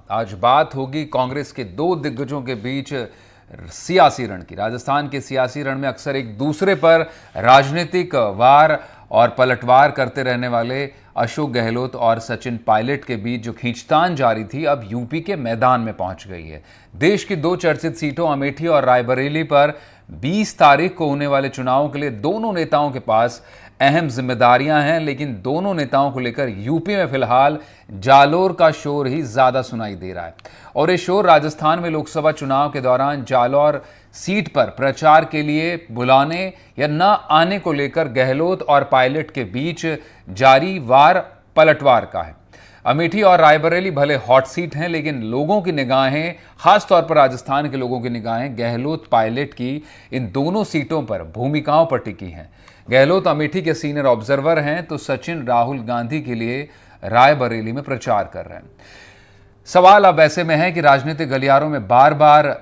आज बात होगी कांग्रेस के दो दिग्गजों के बीच सियासी रण की। राजस्थान के सियासी रण में अक्सर एक दूसरे पर राजनीतिक वार और पलटवार करते रहने वाले अशोक गहलोत और सचिन पायलट के बीच जो खींचतान जारी थी, अब यूपी के मैदान में पहुंच गई है। देश की दो चर्चित सीटों अमेठी और रायबरेली पर 20 तारीख को होने वाले चुनावों के लिए दोनों नेताओं के पास अहम जिम्मेदारियां हैं, लेकिन दोनों नेताओं को लेकर यूपी में फिलहाल जालोर का शोर ही ज्यादा सुनाई दे रहा है। और ये शोर राजस्थान में लोकसभा चुनाव के दौरान जालोर सीट पर प्रचार के लिए बुलाने या न आने को लेकर गहलोत और पायलट के बीच जारी वार पलटवार का है। अमेठी और रायबरेली भले हॉट सीट हैं, लेकिन लोगों की निगाहें, खासतौर पर राजस्थान के लोगों की निगाहें गहलोत पायलट की इन दोनों सीटों पर भूमिकाओं पर टिकी हैं। गहलोत अमेठी के सीनियर ऑब्जर्वर हैं, तो सचिन राहुल गांधी के लिए रायबरेली में प्रचार कर रहे हैं। सवाल अब ऐसे में है कि राजनीतिक गलियारों में बार बार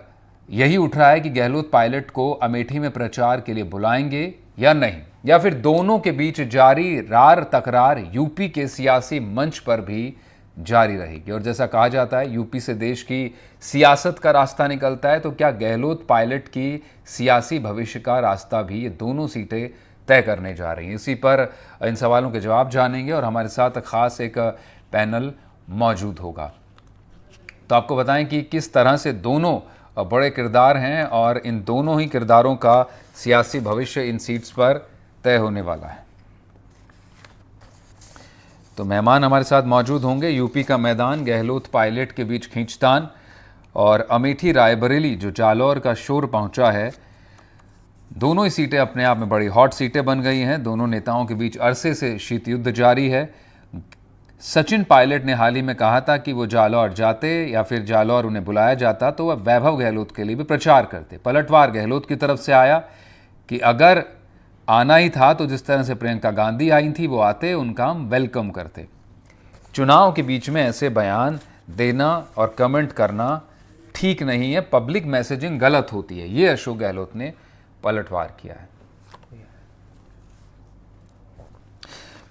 यही उठ रहा है कि गहलोत पायलट को अमेठी में प्रचार के लिए बुलाएंगे या नहीं, या फिर दोनों के बीच जारी रार तकरार यूपी के सियासी मंच पर भी जारी रहेगी। और जैसा कहा जाता है यूपी से देश की सियासत का रास्ता निकलता है, तो क्या गहलोत पायलट की सियासी भविष्य का रास्ता भी ये दोनों सीटें तय करने जा रही हैं? इसी पर इन सवालों के जवाब जानेंगे और हमारे साथ खास एक पैनल मौजूद होगा। तो आपको बताएं कि किस तरह से दोनों बड़े किरदार हैं और इन दोनों ही किरदारों का सियासी भविष्य इन सीट्स पर तय होने वाला है। तो मेहमान हमारे साथ मौजूद होंगे। यूपी का मैदान, गहलोत पायलट के बीच खींचतान, और अमेठी रायबरेली जो जालौर का शोर पहुंचा है। दोनों ही सीटें अपने आप में बड़ी हॉट सीटें बन गई हैं। दोनों नेताओं के बीच अरसे से शीत युद्ध जारी है। सचिन पायलट ने हाल ही में कहा था कि वो जालौर जाते या फिर जालौर उन्हें बुलाया जाता तो वह वैभव गहलोत के लिए भी प्रचार करते। पलटवार गहलोत की तरफ से आया कि अगर आना ही था तो जिस तरह से प्रियंका गांधी आई थी वो आते, उनका हम वेलकम करते। चुनाव के बीच में ऐसे बयान देना और कमेंट करना ठीक नहीं है, पब्लिक मैसेजिंग गलत होती है, ये अशोक गहलोत ने पलटवार किया है।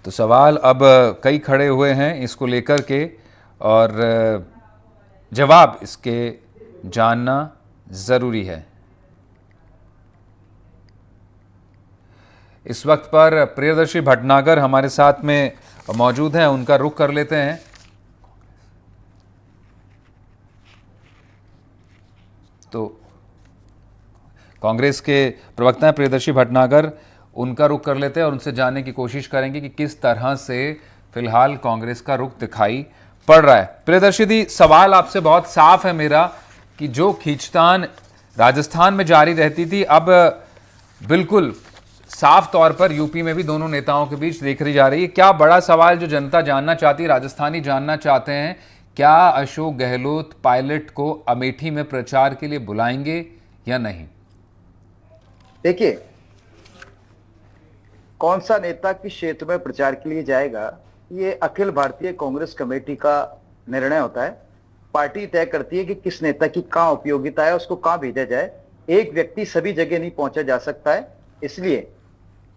तो सवाल अब कई खड़े हुए हैं इसको लेकर के, और जवाब इसके जानना जरूरी है। इस वक्त पर प्रियदर्शी भटनागर हमारे साथ में मौजूद हैं, उनका रुख कर लेते हैं। तो कांग्रेस के प्रवक्ता हैं प्रियदर्शी भटनागर, उनका रुख कर लेते हैं और उनसे जानने की कोशिश करेंगे कि किस तरह से फिलहाल कांग्रेस का रुख दिखाई पड़ रहा है। प्रियदर्शी दी, सवाल आपसे बहुत साफ है मेरा कि जो खींचतान राजस्थान में जारी रहती थी, अब बिल्कुल साफ तौर पर यूपी में भी दोनों नेताओं के बीच देखी जा रही है। क्या बड़ा सवाल जो जनता जानना चाहती है, राजस्थानी जानना चाहते हैं, क्या अशोक गहलोत पायलट को अमेठी में प्रचार के लिए बुलाएंगे या नहीं? देखिए, कौन सा नेता किस क्षेत्र में प्रचार के लिए जाएगा, ये अखिल भारतीय कांग्रेस कमेटी का निर्णय होता है। पार्टी तय करती है कि किस नेता की कहां उपयोगिता है, उसको कहां भेजा जाए। एक व्यक्ति सभी जगह नहीं पहुंचा जा सकता है, इसलिए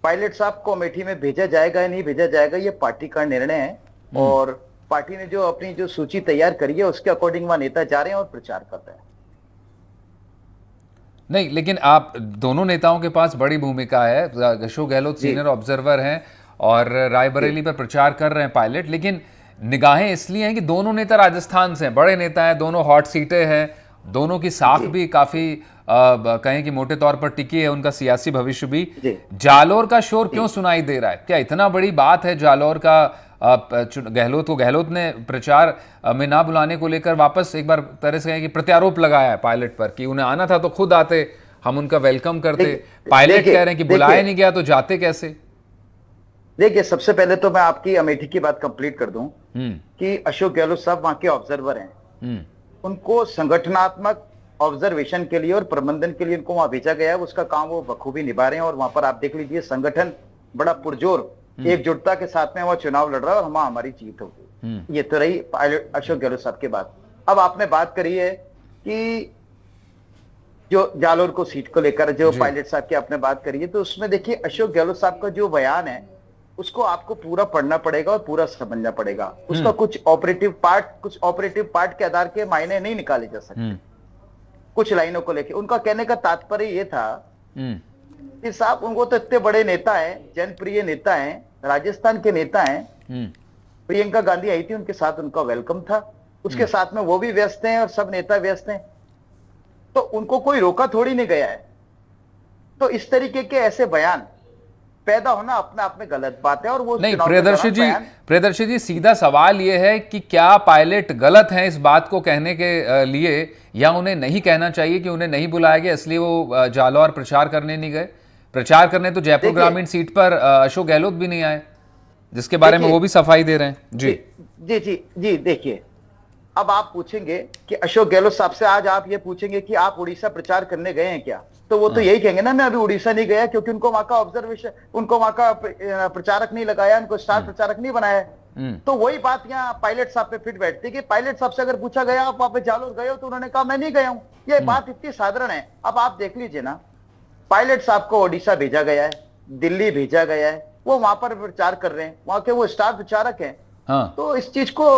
पायलट साहब को अमेठी में भेजा जाएगा या नहीं भेजा जाएगा, ये पार्टी का निर्णय है। और पार्टी ने जो अपनी जो सूची तैयार करी है उसके अकॉर्डिंग वहां नेता जा रहे हैं और प्रचार कर रहे हैं। नहीं, लेकिन आप दोनों नेताओं के पास बड़ी भूमिका है। अशोक गहलोत सीनियर ऑब्जर्वर हैं और रायबरेली पर प्रचार कर रहे हैं पायलट, लेकिन निगाहें इसलिए हैं कि दोनों नेता राजस्थान से हैं, बड़े नेता हैं, दोनों हॉट सीटें हैं, दोनों की साख भी काफी कहें कि मोटे तौर पर टिकी है, उनका सियासी भविष्य भी। जालोर का शोर क्यों सुनाई दे रहा है? क्या इतना बड़ी बात है जालोर का? गहलोत ने प्रचार में ना बुलाने को लेकर वापस एक बार तरह से कि प्रत्यारोप लगाया है पायलट पर कि उन्हें आना था तो खुद आते, हम उनका वेलकम करते। पायलट कह रहे हैं कि बुलाया नहीं गया तो जाते कैसे? देखिए, सबसे पहले तो मैं आपकी अमेठी की बात कंप्लीट कर दूं कि अशोक गहलोत साहब वहां के ऑब्जर्वर हैं। उनको संगठनात्मक ऑब्जर्वेशन के लिए और प्रबंधन के लिए उनको वहां भेजा गया है। उसका काम वो बखूबी निभा रहे हैं और वहां पर आप देख लीजिए संगठन बड़ा पुरजोर एकजुटता के साथ में वो चुनाव लड़ रहा है और वहां हमारी जीत होगी। ये तो रही अशोक गहलोत साहब की बात। अब आपने बात करी है कि जो जालोर को सीट को लेकर जो पायलट साहब की आपने बात करी है, तो उसमें देखिए अशोक गहलोत साहब का जो बयान है उसको आपको पूरा पढ़ना पड़ेगा और पूरा समझना पड़ेगा। उसका कुछ ऑपरेटिव पार्ट के आधार के मायने नहीं निकाले जा सकते। कुछ लाइनों को लेके उनका कहने का तात्पर्य ये था कि साहब उनको तो इतने बड़े नेता हैं, जनप्रिय नेता हैं, राजस्थान के नेता हैं। प्रियंका गांधी आई थी, उनके साथ उनका वेलकम था, उसके साथ में वो भी व्यस्त हैं और सब नेता व्यस्त हैं, तो उनको कोई रोका थोड़ी नहीं गया है। तो इस तरीके के ऐसे बयान पैदा होना अपने आप में गलत बात है। और वो नहीं प्रियदर्शी जी सीधा सवाल यह है कि क्या पायलट गलत हैं इस बात को कहने के लिए, या उन्हें नहीं कहना चाहिए कि उन्हें नहीं बुलाया गया इसलिए वो जालौर प्रचार करने नहीं गए? प्रचार करने तो जयपुर ग्रामीण सीट पर अशोक गहलोत भी नहीं आए, जिसके बारे में वो भी सफाई दे रहे हैं। जी देखिए, अब आप पूछेंगे कि अशोक गहलोत साहब से, आज आप ये पूछेंगे कि आप उड़ीसा प्रचार करने गए हैं क्या, तो वो तो यही कहेंगे ना, मैं अभी उड़ीसा नहीं गया, क्योंकि उनको वहां का ऑब्जर्वेशन, उनको वहां का प्रचारक नहीं लगाया, उनको स्टार प्रचारक नहीं बनाया। तो वही बात यहाँ पायलट साहब पे फिट बैठती है कि पायलट साहब से अगर पूछा गया आप वहां पे जालोर गए हो, तो उन्होंने कहा मैं नहीं गया हूं। ये बात इतनी साधारण है। अब आप देख लीजिए ना, पायलट साहब को ओडिशा भेजा गया है, दिल्ली भेजा गया है, वो वहां पर प्रचार कर रहे हैं, वहां के वो स्टार प्रचारक हैं। तो इस चीज को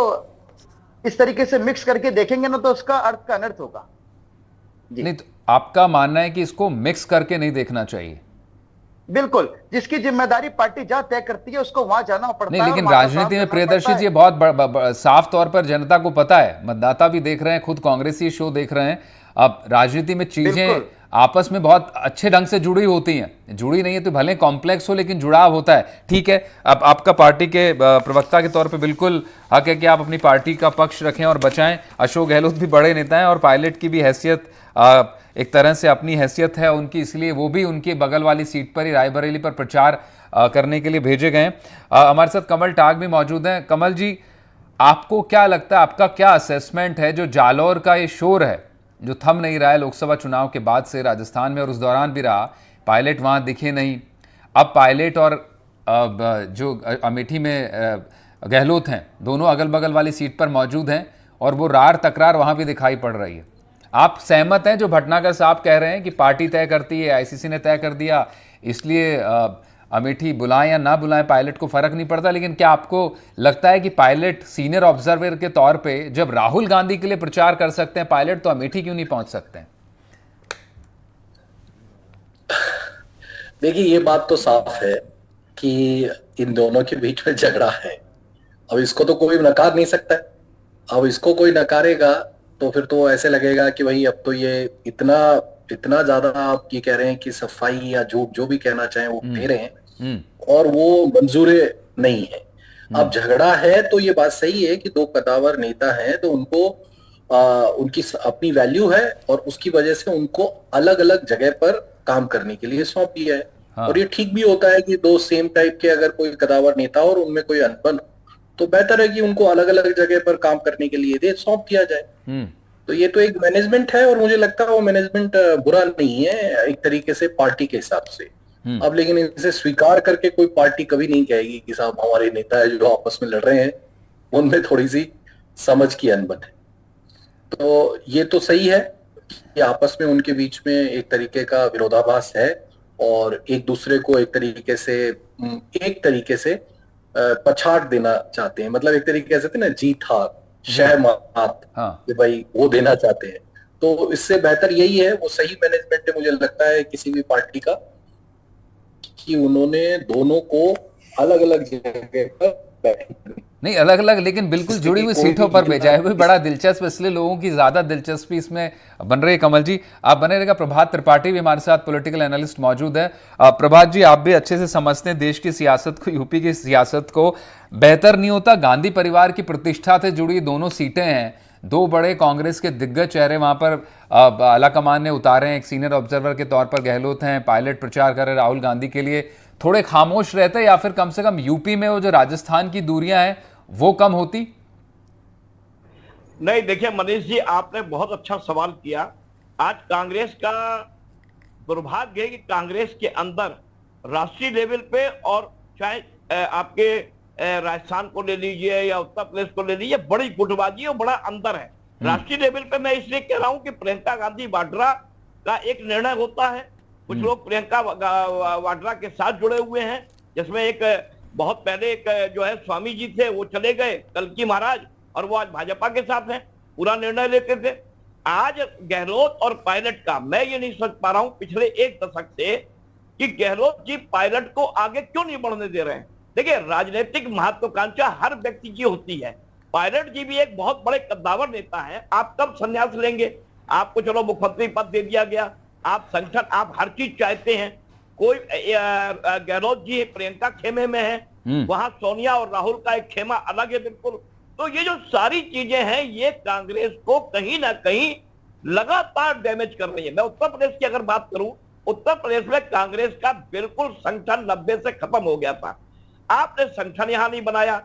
इस तरीके से मिक्स करके देखेंगे ना, तो उसका अर्थ का अनर्थ होगा। नहीं, तो आपका मानना है कि इसको मिक्स करके नहीं देखना चाहिए? बिल्कुल, जिसकी जिम्मेदारी पार्टी जहां तय करती है उसको वहां जाना पड़ता है। नहीं, लेकिन राजनीति में प्रियदर्शी जी बहुत साफ तौर पर जनता को पता है, मतदाता भी देख रहे हैं, खुद कांग्रेसी शो देख रहे हैं। अब राजनीति में चीजें आपस में बहुत अच्छे ढंग से जुड़ी होती हैं, जुड़ी नहीं है तो भले कॉम्प्लेक्स हो लेकिन जुड़ाव होता है। ठीक है, अब आपका पार्टी के प्रवक्ता के तौर पे बिल्कुल हक है कि आप अपनी पार्टी का पक्ष रखें और बचाएं। अशोक गहलोत भी बड़े नेता हैं और पायलट की भी हैसियत एक तरह से अपनी हैसियत है उनकी, इसलिए वो भी उनकी बगल वाली सीट पर ही रायबरेली पर प्रचार करने के लिए भेजे गए। हमारे साथ कमल टाग भी मौजूद हैं। कमल जी, आपको क्या लगता है, आपका क्या असेसमेंट है, जो जालौर का ये शोर है जो थम नहीं रहा है लोकसभा चुनाव के बाद से राजस्थान में और उस दौरान भी रहा, पायलट वहाँ दिखे नहीं, अब पायलट और जो अमेठी में गहलोत हैं दोनों अगल बगल वाली सीट पर मौजूद हैं और वो रार तकरार वहाँ भी दिखाई पड़ रही है। आप सहमत हैं जो भटनागर साहब कह रहे हैं कि पार्टी तय करती है, आईसीसी ने तय कर दिया, इसलिए अमेठी बुलाएं या ना बुलाएं पायलट को फर्क नहीं पड़ता, लेकिन क्या आपको लगता है कि पायलट सीनियर ऑब्जर्वर के तौर पे जब राहुल गांधी के लिए प्रचार कर सकते हैं पायलट, तो अमेठी क्यों नहीं पहुंच सकते हैं? देखिए, ये बात तो साफ है कि इन दोनों के बीच में झगड़ा है। अब इसको तो कोई नकार नहीं सकता है। अब इसको कोई नकारेगा तो फिर तो ऐसे लगेगा कि भाई अब तो ये इतना ज्यादा आप ये कह रहे हैं कि सफाई या झूठ जो भी कहना चाहें वो दे रहे हैं और वो मंजूर नहीं है। अब झगड़ा है तो ये बात सही है कि दो कदावर नेता हैं तो उनको उनकी अपनी वैल्यू है और उसकी वजह से उनको अलग अलग जगह पर काम करने के लिए सौंप दिया है। और ये ठीक भी होता है कि दो सेम टाइप के अगर कोई कदावर नेता और उनमें कोई अनबन तो बेहतर है कि उनको अलग अलग जगह पर काम करने के लिए सौंप दिया जाए। तो ये तो एक मैनेजमेंट है और मुझे लगता है वो मैनेजमेंट बुरा नहीं है एक तरीके से पार्टी के हिसाब से। अब लेकिन इसे स्वीकार करके कोई पार्टी कभी नहीं कहेगी कि साहब हमारे नेता है जो आपस में लड़ रहे हैं उनमें थोड़ी सी समझ की अनबन है। तो ये तो सही है कि आपस में उनके बीच में एक तरीके का विरोधाभास है और एक दूसरे को एक तरीके से पछाड़ देना चाहते हैं, मतलब एक तरीके से ना जीत हार शह मात कि भाई वो देना चाहते हैं। तो इससे बेहतर यही है, वो सही मैनेजमेंट है मुझे लगता है किसी भी पार्टी का, कि उन्होंने दोनों को अलग अलग जगह पर नहीं अलग अलग लेकिन बिल्कुल जुड़ी हुई सीटों पर भेजा है, वो बड़ा दिलचस्प, इसलिए लोगों की ज्यादा दिलचस्पी इसमें बन रही है। कमल जी आप बने रहेगा। प्रभात त्रिपाठी भी हमारे साथ पॉलिटिकल एनालिस्ट मौजूद है। प्रभात जी, आप भी अच्छे से समझते हैं देश की सियासत को, यूपी की सियासत को, बेहतर नहीं होता गांधी परिवार की प्रतिष्ठा से जुड़ी दोनों सीटें हैं, दो बड़े कांग्रेस के दिग्गज चेहरे वहां पर आलाकमान ने उतारे हैं, एक सीनियर ऑब्जर्वर के तौर पर गहलोत हैं, पायलट प्रचार कर रहे राहुल गांधी के लिए, थोड़े खामोश रहते या फिर कम से कम यूपी में वो जो राजस्थान की दूरियां हैं वो कम होती? नहीं, देखिए मनीष जी, आपने बहुत अच्छा सवाल किया। आज कांग्रेस का दुर्भाग्य है कि कांग्रेस के अंदर राष्ट्रीय लेवल पे और चाहे आपके राजस्थान को ले लीजिए या उत्तर प्रदेश को ले लीजिए, बड़ी गुटबाजी और बड़ा अंतर है। राष्ट्रीय लेवल पे मैं इसलिए कह रहा हूं कि प्रियंका गांधी वाड्रा का एक निर्णय होता है, कुछ लोग प्रियंका वाड्रा के साथ जुड़े हुए हैं, जिसमें एक बहुत पहले एक जो है स्वामी जी थे, वो चले गए, कल्की महाराज, और वो आज भाजपा के साथ हैं, पूरा निर्णय लेते थे। आज गहलोत और पायलट का मैं ये नहीं समझ पा रहा हूं पिछले एक दशक से कि गहलोत जी पायलट को आगे क्यों नहीं बढ़ने दे रहे हैं। देखिए, राजनीतिक महत्वाकांक्षा हर व्यक्ति की होती है। पायलट जी भी एक बहुत बड़े कद्दावर नेता है। आप कब संन्यास लेंगे? आपको चलो मुख्यमंत्री पद दे दिया गया, आप संगठन, आप हर चीज चाहते हैं। कोई गहलोत जी प्रियंका खेमे में है, वहां सोनिया और राहुल का एक खेमा अलग है बिल्कुल। तो ये जो सारी चीजें हैं, ये कांग्रेस को कहीं ना कहीं लगातार डैमेज कर रही है। मैं उत्तर प्रदेश की अगर बात करूं, उत्तर प्रदेश में कांग्रेस का बिल्कुल संगठन 90 से खत्म हो गया था। आपने संगठन यहां नहीं बनाया।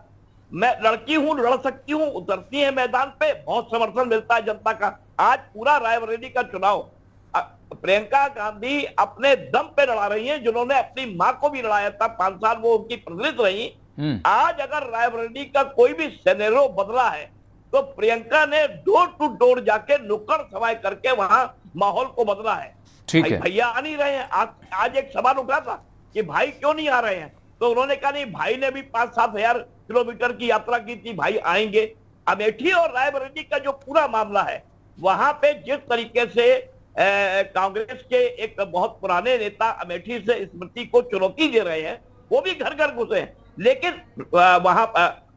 मैं लड़की हूं, लड़ सकती हूं, उतरती है मैदान पे, बहुत समर्थन मिलता है जनता का। आज पूरा रायबरेली का चुनाव प्रियंका गांधी अपने दम पे लड़ा रही हैं, जिन्होंने अपनी मां को भी लड़ाया था, 5 साल वो उनकी प्रतिनिधि रही। आज अगर रायबरेली का कोई भी सिनेरियो बदला है तो प्रियंका ने डोर टू डोर जाके नुक्कड़ सभाएं करके वहां माहौल को बदला है। ठीक है, भैया आ नहीं रहे हैं। आज एक सवाल उठा था कि भाई क्यों नहीं आ रहे हैं, तो उन्होंने कहा नहीं, भाई ने भी 5-7 हजार किलोमीटर की यात्रा की थी, भाई आएंगे। अमेठी और रायबरेली का जो पूरा मामला है, वहां पे जिस तरीके से कांग्रेस के एक बहुत पुराने नेता अमेठी से स्मृति को चुनौती दे रहे हैं, वो भी घर घर घुसे हैं, लेकिन वहां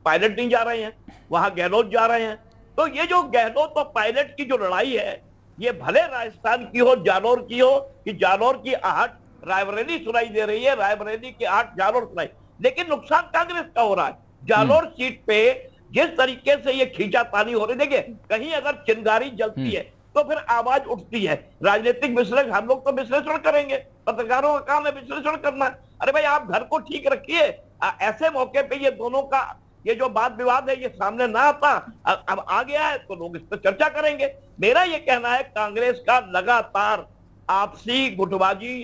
पायलट नहीं जा रहे हैं, वहां गहलोत जा रहे हैं। तो ये जो गहलोत और पायलट की जो लड़ाई है, ये भले राजस्थान की हो, जालौर की हो, कि जालौर की आहट रायबरेली सुनाई दे रही है, रायबरेली की आहट जालौर सुनाई, लेकिन नुकसान कांग्रेस का हो रहा है। जालौर सीट पे जिस तरीके से ये खींचातानी हो रही, देखिए कहीं अगर चिंगारी जलती है तो फिर आवाज उठती है। राजनीतिक विश्लेषण, हम लोग तो विश्लेषण करेंगे, पत्रकारों का काम है विश्लेषण करना। अरे भाई, आप घर को ठीक रखिए। ऐसे मौके पे ये दोनों का ये जो वाद विवाद है, ये सामने ना आता, अब आ गया है तो लोग इस पर चर्चा करेंगे। मेरा ये कहना है, कांग्रेस का लगातार आपसी गुटबाजी,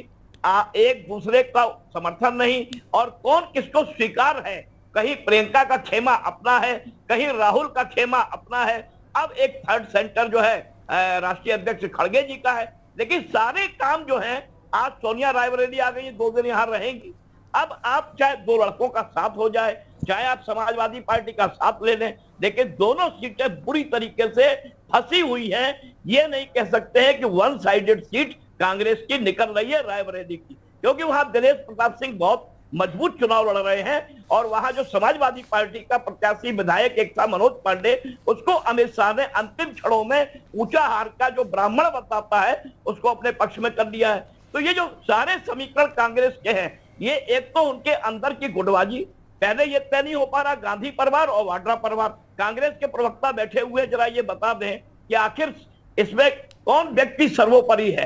एक दूसरे का समर्थन नहीं, और कौन किसको स्वीकार है। कहीं प्रियंका का खेमा अपना है, कहीं राहुल का खेमा अपना है, अब एक थर्ड सेंटर जो है राष्ट्रीय अध्यक्ष खड़गे जी का है। लेकिन सारे काम जो है, आज सोनिया रायबरेली आ गई, 2 दिन यहां रहेंगी। अब आप चाहे 2 लड़कों का साथ हो जाए, चाहे आप समाजवादी पार्टी का साथ ले लें, लेकिन दोनों सीटें बुरी तरीके से फंसी हुई हैं। ये नहीं कह सकते हैं कि वन साइडेड सीट कांग्रेस की निकल रही है रायबरेली की, क्योंकि वहां दिनेश प्रताप सिंह बहुत मजबूत चुनाव लड़ रहे हैं, और वहां जो समाजवादी पार्टी का प्रत्याशी विधायक एक था मनोज पांडे, उसको अमित शाह ने अंतिम क्षणों में ऊंचा हार का जो ब्राह्मण बताता है, उसको अपने पक्ष में कर लिया है। तो ये जो सारे समीकरण कांग्रेस के हैं, ये एक तो उनके अंदर की गुटबाजी, पहले ये तय नहीं हो पा रहा, गांधी परिवार और वाड्रा परिवार। कांग्रेस के प्रवक्ता बैठे हुए, जरा ये बता दें कि आखिर इसमें कौन व्यक्ति सर्वोपरि है।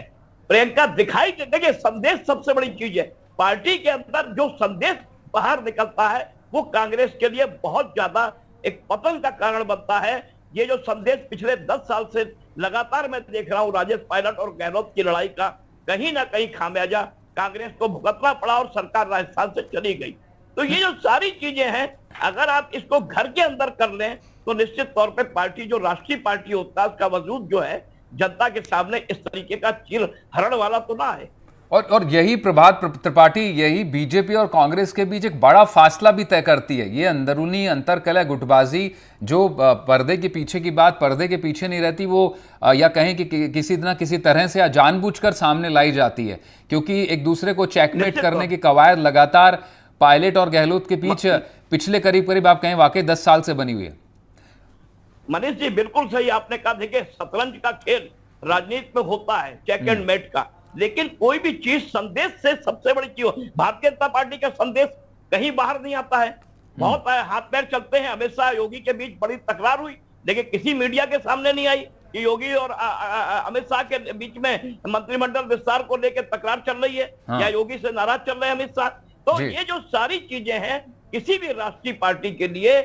प्रियंका दिखाई दे, देखिए संदेश सबसे बड़ी चीज है। पार्टी के अंदर जो संदेश बाहर निकलता है, वो कांग्रेस के लिए बहुत ज्यादा एक पतन का कारण बनता है। ये जो संदेश पिछले 10 साल से लगातार मैं देख रहा हूं, राजेश पायलट और गहलोत की लड़ाई का, कहीं ना कहीं खामियाजा कांग्रेस को भुगतना पड़ा और सरकार राजस्थान से चली गई। तो ये जो सारी चीजें हैं, अगर आप इसको घर के अंदर कर लें तो निश्चित तौर पे पार्टी, जो राष्ट्रीय पार्टी होता है, उसका वजूद जो है जनता के सामने इस तरीके का चीर हरण वाला तो ना है। और यही प्रभात त्रिपाठी, यही बीजेपी और कांग्रेस के बीच एक बड़ा फासला भी तय करती है। ये अंदरूनी अंतरकलह, गुटबाजी, जो पर्दे के पीछे की बात पर्दे के पीछे नहीं रहती, वो या कहें कि किसी न किसी तरह से या जानबूझकर सामने लाई जाती है, क्योंकि एक दूसरे को चेकमेट करने की कवायद लगातार पायलट और गहलोत के बीच पिछले करीब आप कहें वाकई 10 साल से बनी हुई है। मनीष जी, बिल्कुल सही आपने कहा। देखिए, शतरंज का खेल राजनीति में होता है, चेक एंड मेट का, लेकिन कोई भी चीज संदेश से सबसे बड़ी चीज, भारतीय जनता पार्टी का संदेश कहीं बाहर नहीं आता है। बहुत हाथ पैर चलते हैं। अमित शाह योगी के बीच बड़ी तकरार हुई, लेकिन किसी मीडिया के सामने नहीं आई कि योगी और अमित शाह के बीच में मंत्रिमंडल विस्तार को लेकर तकरार चल रही है, या योगी से नाराज चल रहे हैं अमित शाह। तो ये जो सारी चीजें हैं, किसी भी राष्ट्रीय पार्टी के लिए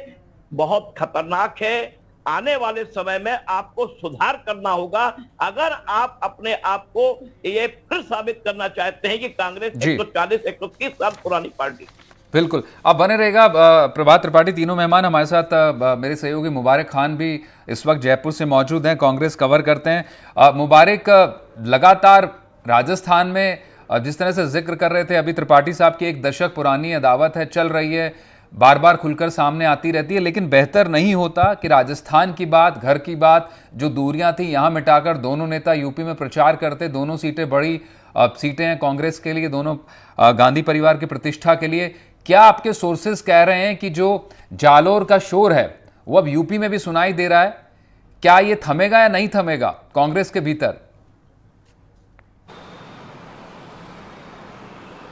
बहुत खतरनाक है। आने वाले समय में आपको सुधार करना होगा, अगर आप अपने आप को ये फिर साबित करना चाहते हैं कि कांग्रेस 140-130 साल पुरानी पार्टी। बिल्कुल, आप बने रहेगा। प्रभात त्रिपाठी, तीनों मेहमान हमारे साथ, मेरे सहयोगी मुबारक खान भी इस वक्त जयपुर से मौजूद हैं, कांग्रेस कवर करते हैं। मुबारक, लगातार राजस्थान में जिस तरह से जिक्र कर रहे थे अभी त्रिपाठी साहब की, एक दशक पुरानी अदावत है, चल रही है, बार बार खुलकर सामने आती रहती है, लेकिन बेहतर नहीं होता कि राजस्थान की बात, घर की बात, जो दूरियां थी यहां मिटाकर दोनों नेता यूपी में प्रचार करते, दोनों सीटें बड़ी सीटें हैं कांग्रेस के लिए, दोनों गांधी परिवार की प्रतिष्ठा के लिए। क्या आपके सोर्सेज कह रहे हैं कि जो जालोर का शोर है वो अब यूपी में भी सुनाई दे रहा है? क्या ये थमेगा या नहीं थमेगा कांग्रेस के भीतर?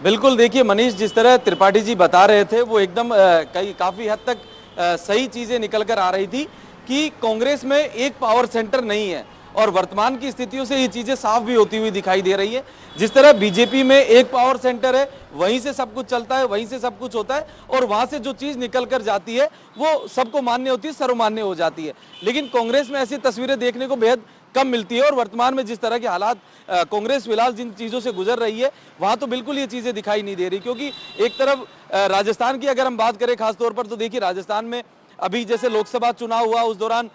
बिल्कुल, देखिए मनीष, जिस तरह त्रिपाठी जी बता रहे थे वो एकदम काफी हद तक सही चीजें निकल कर आ रही थी कि कांग्रेस में एक पावर सेंटर नहीं है, और वर्तमान की स्थितियों से ये चीजें साफ भी होती हुई दिखाई दे रही है। जिस तरह बीजेपी में एक पावर सेंटर है, वहीं से सब कुछ चलता है, वहीं से सब कुछ होता है, और वहां से जो चीज निकल कर जाती है वो सबको मान्य होती है, सर्वमान्य हो जाती है। लेकिन कांग्रेस में ऐसी तस्वीरें देखने को बेहद कम मिलती है, और वर्तमान में जिस तरह के हालात कांग्रेस फिलहाल जिन चीजों से गुजर रही है वहां तो बिल्कुल ये चीजें दिखाई नहीं दे रही। क्योंकि एक तरफ राजस्थान की अगर हम बात करें खासतौर पर, तो देखिए राजस्थान में अभी जैसे लोकसभा चुनाव हुआ उस दौरान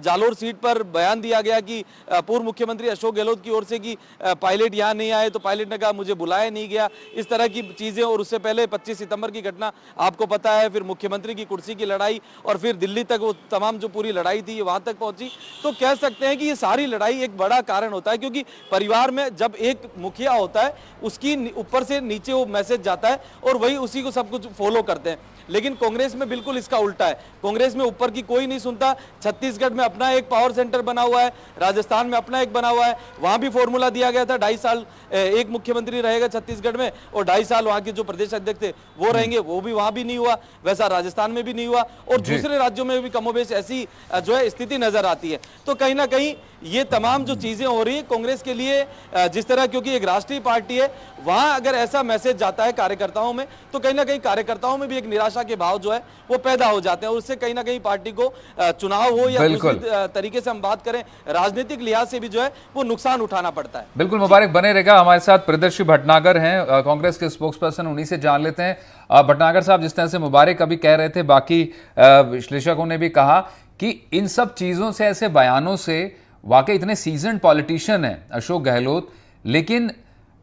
जालोर सीट पर बयान दिया गया कि पूर्व मुख्यमंत्री अशोक गहलोत की ओर से कि पायलट यहाँ नहीं आए, तो पायलट ने कहा मुझे बुलाया नहीं गया, इस तरह की चीजें। और उससे पहले 25 सितंबर की घटना आपको पता है, फिर मुख्यमंत्री की कुर्सी की लड़ाई, और फिर दिल्ली तक वो तमाम जो पूरी लड़ाई थी वहां तक पहुंची। तो कह सकते हैं कि ये सारी लड़ाई एक बड़ा कारण होता है, क्योंकि परिवार में जब एक मुखिया होता है उसकी ऊपर से नीचे वो मैसेज जाता है और वही उसी को सब कुछ फॉलो करते हैं। लेकिन कांग्रेस में बिल्कुल इसका उल्टा है, कांग्रेस में ऊपर की कोई नहीं सुनता। छत्तीसगढ़ में अपना एक पावर सेंटर बना हुआ है, राजस्थान में अपना एक बना हुआ है, वहां भी फॉर्मूला दिया गया था 2.5 साल एक मुख्यमंत्री रहेगा छत्तीसगढ़ में, और 2.5 साल वहां के जो प्रदेश अध्यक्ष थे वो रहेंगे, वो भी वहां भी नहीं हुआ, वैसा राजस्थान में भी नहीं हुआ, और दूसरे राज्यों में भी कमोबेश ऐसी जो है स्थिति नजर आती है। तो कहीं ना कहीं ये तमाम जो चीजें हो रही है कांग्रेस के लिए, जिस तरह, क्योंकि एक राष्ट्रीय पार्टी है, वहां अगर ऐसा मैसेज जाता है कार्यकर्ताओं में, तो कहीं ना कहीं कार्यकर्ताओं में भी एक निराशा के भाव जो है वो पैदा हो जाते हैं, और उससे कहीं ना कहीं पार्टी को चुनाव हो या दूसरी तरीके से हम बात करें राजनीतिक लिहाज से भी जो है वो नुकसान उठाना पड़ता है। बिल्कुल, मुबारक बने रहेगा। हमारे साथ प्रियदर्शी भटनागर हैं, कांग्रेस के स्पोक्स पर्सन, उन्हीं से जान लेते हैं। भटनागर साहब, जिस तरह से मुबारक अभी कह रहे थे, बाकी विश्लेषकों ने भी कहा कि इन सब चीजों से, ऐसे बयानों से, वाकई इतने सीजन्ड पॉलिटिशियन हैं अशोक गहलोत, लेकिन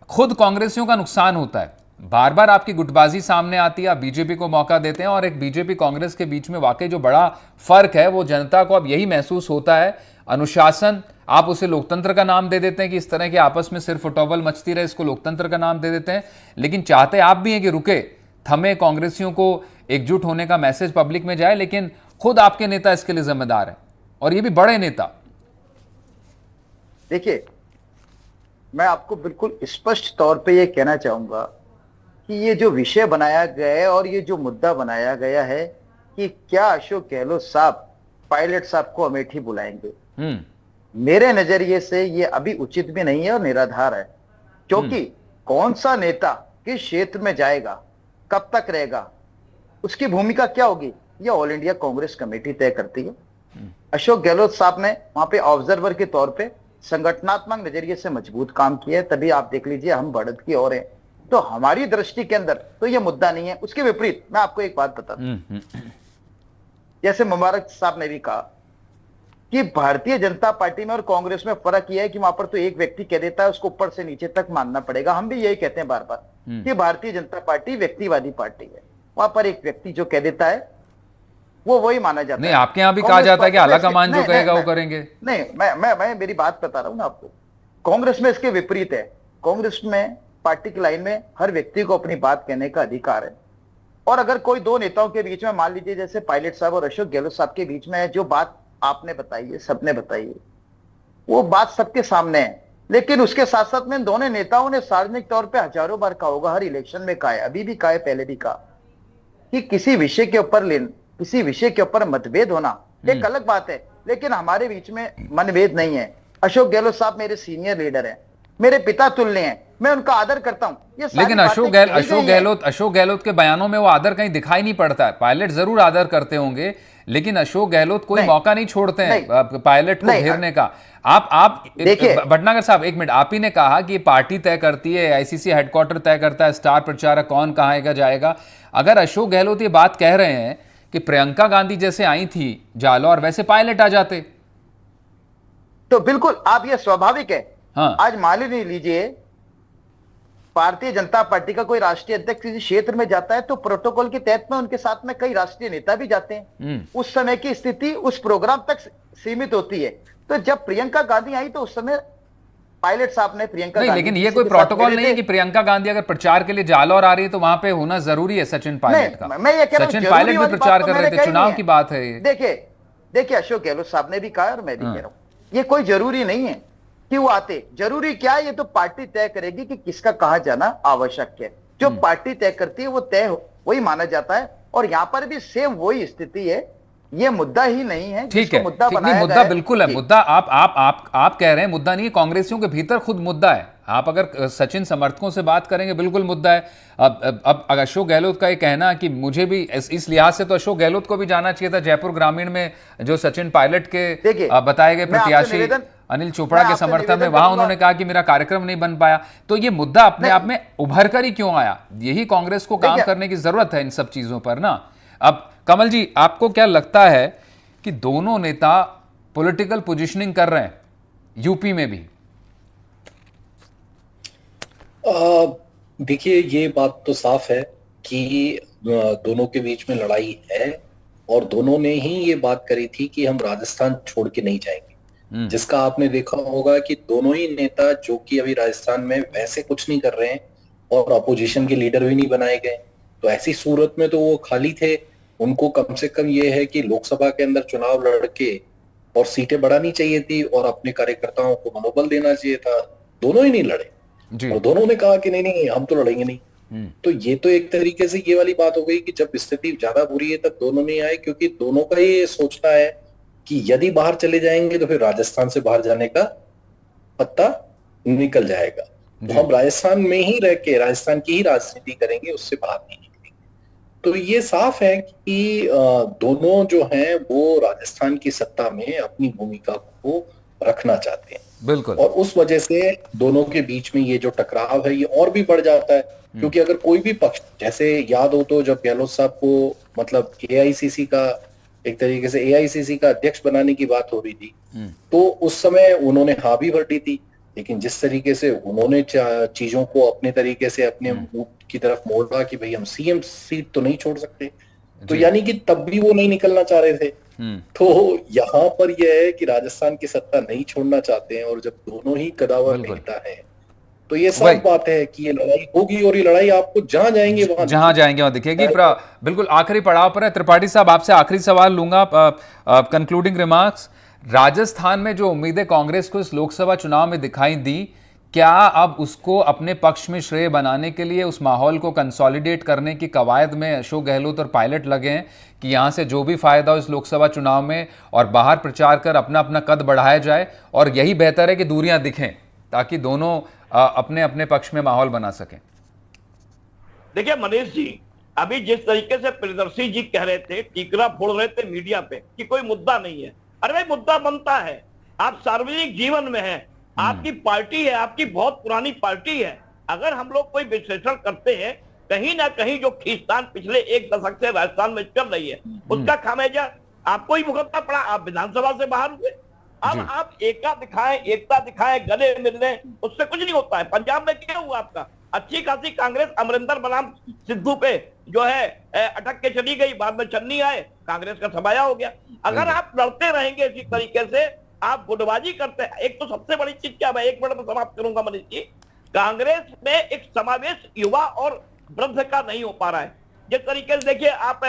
खुद कांग्रेसियों का नुकसान होता है। बार बार आपकी गुटबाजी सामने आती है, आप बीजेपी को मौका देते हैं, और एक बीजेपी कांग्रेस के बीच में वाकई जो बड़ा फर्क है वो जनता को अब यही महसूस होता है। अनुशासन, आप उसे लोकतंत्र का नाम दे देते हैं कि इस तरह के आपस में सिर्फ उटोवल मचती रहे, इसको लोकतंत्र का नाम दे देते हैं, लेकिन चाहते आप भी हैं कि रुके, थमे, कांग्रेसियों को एकजुट होने का मैसेज पब्लिक में जाए, लेकिन खुद आपके नेता इसके लिए जिम्मेदार है, और ये भी बड़े नेता। देखिए, मैं आपको बिल्कुल स्पष्ट तौर पे ये कहना चाहूंगा कि ये जो विषय बनाया गया है और ये जो मुद्दा बनाया गया है कि क्या अशोक गहलोत साहब पायलट साहब को अमेठी बुलाएंगे, मेरे नजरिए से ये अभी उचित भी नहीं है और निराधार है। क्योंकि कौन सा नेता किस क्षेत्र में जाएगा, कब तक रहेगा, उसकी भूमिका क्या होगी, ये ऑल इंडिया कांग्रेस कमेटी तय करती है। अशोक गहलोत साहब ने वहां पे ऑब्जर्वर के तौर पे संगठनात्मक नजरिए से मजबूत काम किया है, तभी आप देख लीजिए हम बढ़त की ओर हैं। तो हमारी दृष्टि के अंदर तो ये मुद्दा नहीं है। उसके विपरीत मैं आपको एक बात बता दूं, जैसे मुबारक साहब ने भी कहा कि भारतीय जनता पार्टी में और कांग्रेस में फर्क यह है कि वहां पर तो एक व्यक्ति कह देता है, उसको ऊपर से नीचे तक मानना पड़ेगा। हम भी यही कहते हैं बार बार कि भारतीय जनता पार्टी व्यक्तिवादी पार्टी है, वहां पर एक व्यक्ति जो कह देता है वो वही माना जाता है। नहीं, आपके यहाँ भी कहा जाता है कि आला कमान जो कहेगा वो करेंगे। नहीं, मैं मेरी बात बता रहा हूं ना आपको। कांग्रेस में इसके विपरीत है। कांग्रेस में पार्टी की लाइन में हर व्यक्ति को अपनी बात कहने का अधिकार है, और अगर कोई दो नेताओं के बीच में, मान लीजिए जैसे पायलट साहब और अशोक गहलोत साहब के बीच में जो बात आपने बताई है, सबने बताई है, वो बात सबके सामने है। लेकिन उसके साथ साथ में दोनों नेताओं ने सार्वजनिक तौर पर हजारों बार कहा होगा, हर इलेक्शन में कहा है, अभी भी कहा है, पहले भी कहा कि किसी विषय के ऊपर मतभेद होना एक अलग बात है, लेकिन हमारे बीच में मनभेद नहीं है। अशोक गहलोत साहब मेरे सीनियर लीडर हैं, मेरे पिता तुल्य हैं, मैं उनका आदर करता हूं। लेकिन अशोक गहलोत के बयानों में वो आदर कहीं दिखाई नहीं पड़ता है। पायलट जरूर आदर करते होंगे, लेकिन अशोक गहलोत कोई मौका नहीं छोड़ते हैं पायलट को घेरने का। आप देखिए भटनागर साहब, एक मिनट, आप ही ने कहा कि पार्टी तय करती है, आईसीसी हेडक्वार्टर तय करता है स्टार प्रचारक कौन कहाँ आएगा जाएगा। अगर अशोक गहलोत ये बात कह रहे हैं कि प्रियंका गांधी जैसे आई थी जालौर, वैसे पायलट आ जाते, तो बिल्कुल आप, ये स्वाभाविक है। हाँ। आज मान लीजिए भारतीय जनता पार्टी का कोई राष्ट्रीय अध्यक्ष किसी क्षेत्र में जाता है तो प्रोटोकॉल के तहत में उनके साथ में कई राष्ट्रीय नेता भी जाते हैं। उस समय की स्थिति उस प्रोग्राम तक सीमित होती है। तो जब प्रियंका गांधी आई तो उस समय पायलट साहब ने प्रियंका नहीं, गांधी लेकिन ये कोई प्रोटोकॉल नहीं है कि प्रियंका गांधी अगर प्रचार के लिए जालौर आ रही है तो वहां पे होना जरूरी है सचिन पायलट का। मैं ये कह रहा हूं, सचिन पायलट भी प्रचार कर रहे थे, चुनाव की बात है ये। देखिए अशोक गहलोत साहब ने भी कहा और मैं भी कह रहा हूं, ये कोई जरूरी नहीं है कि वो आते। जरूरी क्या है, ये तो पार्टी तय करेगी कि किसका कहां जाना आवश्यक है। जो पार्टी तय करती है वो तय वही माना जाता है। और यहां पर भी सेम वही स्थिति है। ये मुद्दा ही नहीं है। ठीक है, मुद्दा ठीक नहीं, मुद्दा बिल्कुल है। मुद्दा आप कह रहे हैं मुद्दा नहीं है, कांग्रेसियों के भीतर खुद मुद्दा है। आप अगर सचिन समर्थकों से बात करेंगे बिल्कुल मुद्दा है। अब अशोक गहलोत का ये कहना कि मुझे भी इस लिहाज से तो अशोक गहलोत को भी जाना चाहिए था जयपुर ग्रामीण में, जो सचिन पायलट के बताए गए प्रत्याशी अनिल चोपड़ा के समर्थन में, वहां उन्होंने कहा कि मेरा कार्यक्रम नहीं बन पाया। तो ये मुद्दा अपने आप में उभर कर ही क्यों आया? यही कांग्रेस को काम करने की जरूरत है इन सब चीजों पर ना। अब कमल जी, आपको क्या लगता है कि दोनों नेता पॉलिटिकल पोजीशनिंग कर रहे हैं यूपी में भी? देखिए, ये बात तो साफ है कि दोनों के बीच में लड़ाई है और दोनों ने ही ये बात करी थी कि हम राजस्थान छोड़ के नहीं जाएंगे। जिसका आपने देखा होगा कि दोनों ही नेता, जो कि अभी राजस्थान में वैसे कुछ नहीं कर रहे हैं और अपोजिशन के लीडर भी नहीं बनाए गए, तो ऐसी सूरत में तो वो खाली थे। उनको कम से कम ये है कि लोकसभा के अंदर चुनाव लड़के और सीटें बढ़ानी चाहिए थी और अपने कार्यकर्ताओं को मनोबल देना चाहिए था। दोनों ही नहीं लड़े और दोनों ने कहा कि नहीं हम तो लड़ेंगे नहीं। तो ये तो एक तरीके से ये वाली बात हो गई कि जब स्थिति ज्यादा बुरी है तब दोनों नहीं आए, क्योंकि दोनों का ये सोचना है कि यदि बाहर चले जाएंगे तो फिर राजस्थान से बाहर जाने का पत्ता निकल जाएगा। तो हम राजस्थान में ही रह के राजस्थान की ही राजनीति करेंगे, उससे बाहर नहीं। तो ये साफ है कि दोनों जो हैं वो राजस्थान की सत्ता में अपनी भूमिका को रखना चाहते हैं। बिल्कुल। और उस वजह से दोनों के बीच में ये जो टकराव है ये और भी बढ़ जाता है, क्योंकि अगर कोई भी पक्ष, जैसे याद हो तो जब गहलोत साहब को मतलब एआईसीसी का एक तरीके से एआईसीसी का अध्यक्ष बनाने की बात हो रही थी, तो उस समय उन्होंने हाँ भी भर दी थी। लेकिन जिस तरीके से उन्होंने चीजों को अपने तरीके से अपने मुंह की तरफ मोड़ा कि भाई हम सीएम सीट तो नहीं छोड़ सकते, तो यानी कि तब भी वो नहीं निकलना चाह रहे थे। तो यहाँ पर यह है कि राजस्थान की सत्ता नहीं छोड़ना चाहते हैं और जब दोनों ही कदावर नेता हैं तो ये सब बात है कि ये लड़ाई होगी और ये लड़ाई आपको जहां जाएंगे वहां दिखेगी। बिल्कुल आखिरी पड़ाव पर है। त्रिपाठी साहब, आपसे आखिरी सवाल लूंगा, कंक्लूडिंग रिमार्क्स। राजस्थान में जो उम्मीदें कांग्रेस को इस लोकसभा चुनाव में दिखाई दी, क्या अब उसको अपने पक्ष में श्रेय बनाने के लिए उस माहौल को कंसोलिडेट करने की कवायद में अशोक गहलोत और पायलट लगे हैं कि यहाँ से जो भी फायदा हो इस लोकसभा चुनाव में और बाहर प्रचार कर अपना अपना कद बढ़ाया जाए, और यही बेहतर है कि दूरियां दिखें ताकि दोनों अपने अपने पक्ष में माहौल बना सकें? देखिए मनीष जी, अभी जिस तरीके से प्रियदर्शी जी कह रहे थे, टीकरा फोड़ रहे थे मीडिया पे कि कोई मुद्दा नहीं है। अरे भाई, मुद्दा बनता है। आप सार्वजनिक जीवन में हैं, आपकी पार्टी है, आपकी बहुत पुरानी पार्टी है। अगर हम लोग कोई विश्लेषण करते हैं, कहीं ना कहीं जो खींचतान पिछले एक दशक से राजस्थान में चल रही है, उसका खामियाजा आपको ही भुगतना पड़ा। आप विधानसभा से बाहर हुए। अब आप एकता दिखाएं, गले मिलने, उससे कुछ नहीं होता है। पंजाब में क्या हुआ आपका? अच्छी खासी कांग्रेस अमरिंदर बनाम सिद्धू पे जो है अटक के चली गई, बाद में चन्नी आए, कांग्रेस का सफाया हो गया। अगर आप लड़ते रहेंगे इसी तरीके से, आप गुटबाजी करते हैं। एक तो सबसे बड़ी चीज क्या, मैं 1 मिनट में समाप्त करूंगा मनीष जी, कांग्रेस में एक समावेश युवा और वृद्ध का नहीं हो पा रहा है। जिस तरीके से देखिए, आप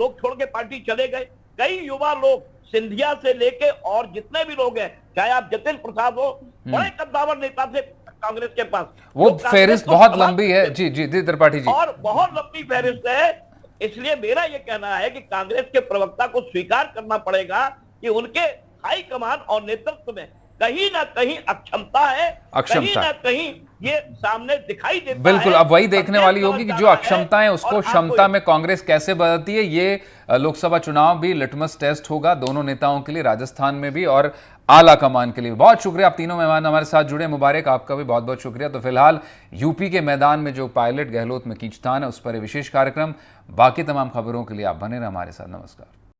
लोग छोड़ के पार्टी चले गए, कई युवा लोग सिंधिया से लेके और जितने भी लोग हैं, चाहे आप जतिन प्रसाद हो, बड़े कद्दावर नेता थे कांग्रेस के पास। वो फहरिस्त बहुत लंबी है। जी त्रिपाठी जी, और बहुत लंबी फहरिस्त है। इसलिए मेरा ये कहना है कि कांग्रेस के प्रवक्ता को स्वीकार करना पड़ेगा कि उनके हाईकमान और नेतृत्व में कहीं ना कहीं अक्षमता है, कहीं ना कहीं ये सामने दिखाई देता है। बिल्कुल, अब वही देखने वाली होगी कि जो अक्षमता है उसको क्षमता में कांग्रेस कैसे बदलती है। ये लोकसभा चुनाव भी लिटमस टेस्ट होगा दोनों नेताओं के लिए, राजस्थान में भी और आला कमान के लिए। बहुत शुक्रिया, आप तीनों मेहमान हमारे साथ जुड़े। मुबारक आपका भी बहुत बहुत शुक्रिया। तो फिलहाल यूपी के मैदान में जो पायलट गहलोत में खींचतान है उस पर विशेष कार्यक्रम। बाकी तमाम खबरों के लिए आप बने रहें हमारे साथ। नमस्कार।